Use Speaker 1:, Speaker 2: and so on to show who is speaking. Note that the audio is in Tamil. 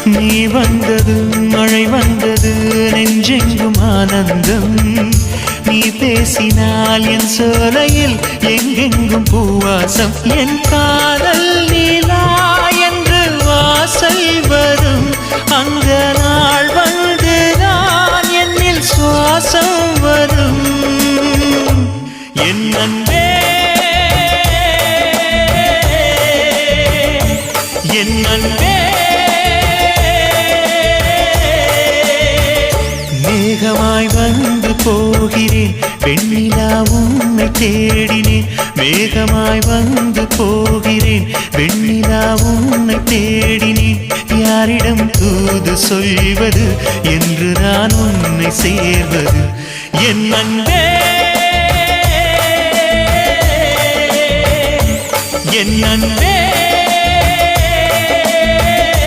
Speaker 1: நீ வந்தது மழை வந்தது நெஞ்செங்கும் ஆனந்தம் நீ பேசினால் என் சோலையில் எங்கெங்கும் பூவாசம் என் காதல் நீலா என்று வாசல் வரும் அந்த நாள் வந்து நான் என்னில் சுவாசம் வரும் என் அன்பே என் அன்பே மேகமாய் வந்து போகிறேன் வெண்ணிலா உன்னை தேடினேன் மேகமாய் வந்து போகிறேன் வெண்ணிலா உன்னை தேடினேன் யாரிடம் தூது சொல்வது என்று நான் உன்னை சேர்வது என் அன்பே என் அன்பே